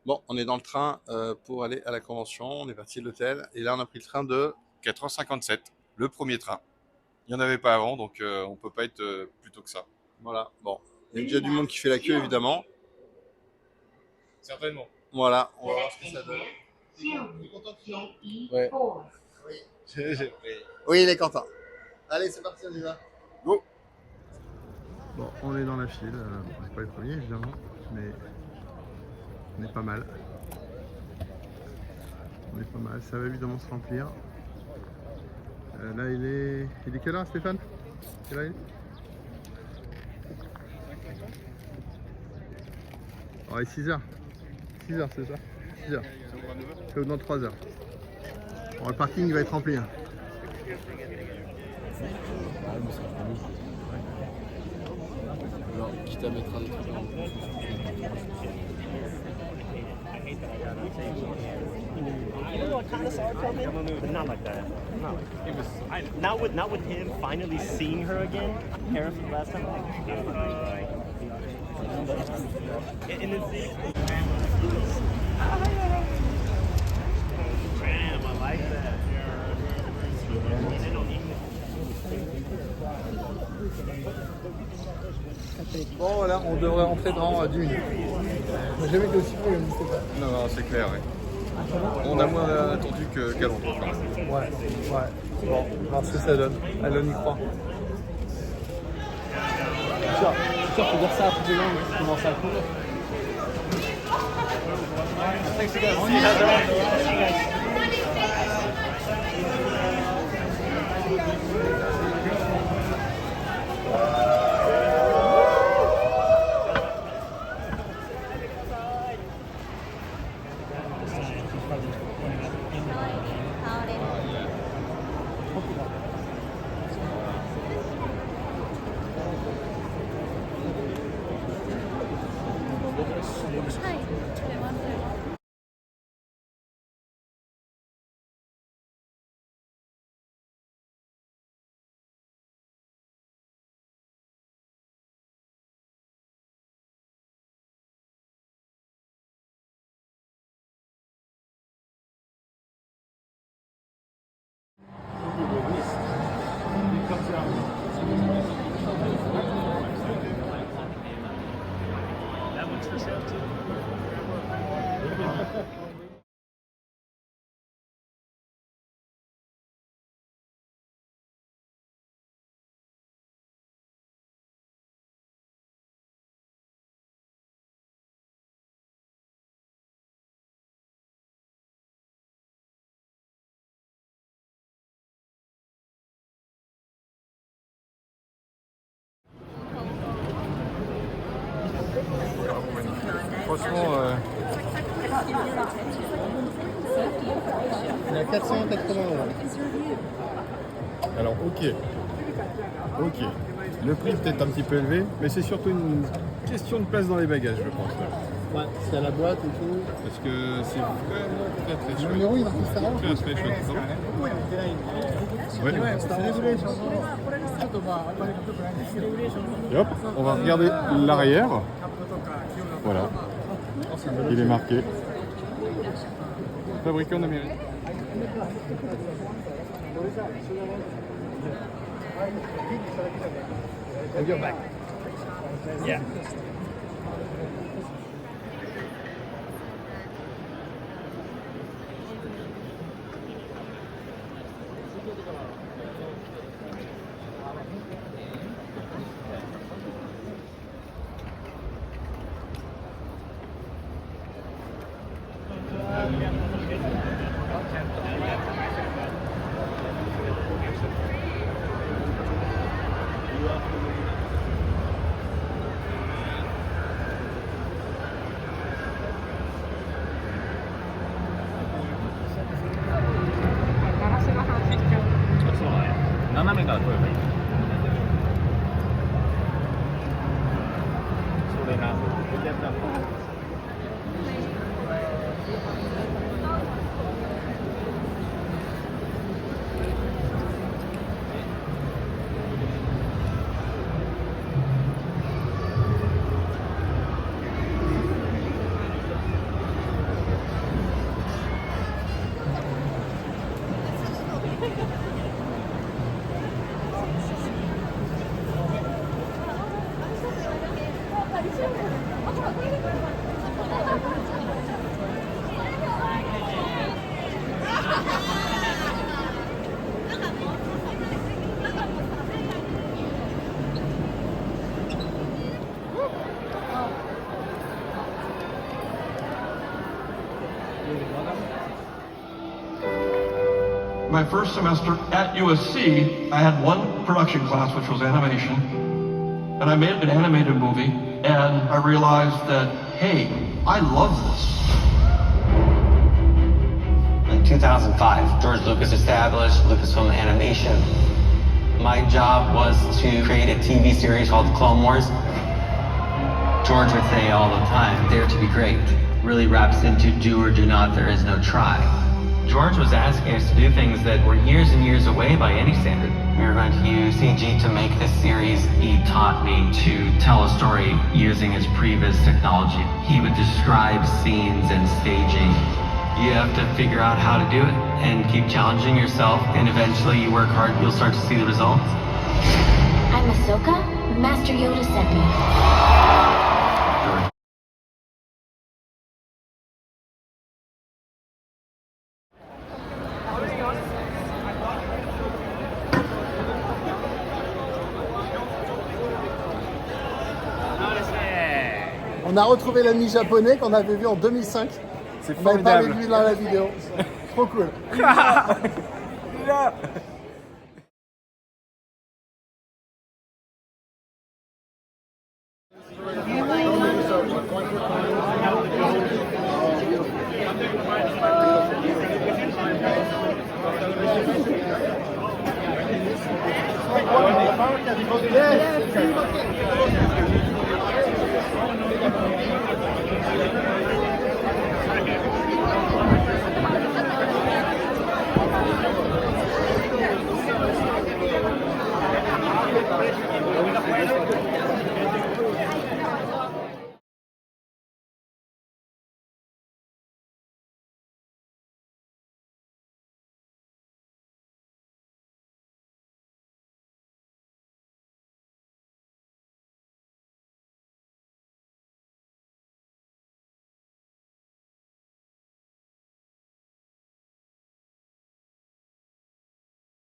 Bon, on est dans le train pour aller à la convention. On est parti de l'hôtel et là, on a pris le train de 4h57, le premier train. Il n'y en avait pas avant, donc on peut pas être plus tôt que ça. voilà. Bon, il y a déjà du monde qui fait la queue évidemment. Certainement. Voilà, on va voir ce que ça donne. Ouais. Oui, il est content. Allez, c'est parti, on y va. Go. Bon, on est dans la file. On n'est pas les premiers évidemment, mais on est pas mal. On est pas mal. Ça va évidemment se remplir. Là, il est quelle heure, Stéphane? Quelle heure il est? Oh, il est 6h. 6h, c'est ça? 6h. C'est dans 3h. Bon, le parking va être rempli. Hein. Alors, quitte à mettre un des trucs en You know what kind of saw it coming, but not like that. Not like that. It was not with him finally seeing her again. Harris the last time. And then see. Damn, I like that. Bon, voilà, on devrait rentrer dans 10 minutes. On n'a jamais été aussi près, on pas. Non, non, c'est clair, oui. On a moins attendu qu'à Londres. Ouais. Bon, on va voir ce que ça donne. Allez, on y croit. C'est sûr, faut dire ça à toutes les langues, je commence à courir. That one's for sale too. Franchement, Il y a 480 euros. alors ok. Le prix est peut-être un petit peu élevé, mais c'est surtout une question de place dans les bagages, je pense. Ouais, c'est à la boîte et tout. Parce que c'est vraiment très très Le chouette. numéro, il marque ça. Très très chouette. Ouais. Et hop, on va regarder l'arrière. Voilà. Il est marqué. Fabriqué en Amérique. Yeah. My first semester at USC, I had one production class, which was animation, and I made an animated movie, and I realized that, hey, I love this. In 2005, George Lucas established Lucasfilm Animation. My job was to create a TV series called The Clone Wars. George would say all the time, "Dare to be great" really wraps into do or do not, there is no try. George was asking us to do things that were years and years away by any standard. We were going to use CG to make this series. He taught me to tell a story using his previous technology. He would describe scenes and staging. You have to figure out how to do it and keep challenging yourself, and eventually you work hard, you'll start to see the results. I'm Ahsoka. Master Yoda sent me. On a retrouvé l'ami japonais qu'on avait vu en 2005. C'est On avait parlé formidable. de lui dans la vidéo. Trop cool. Yes.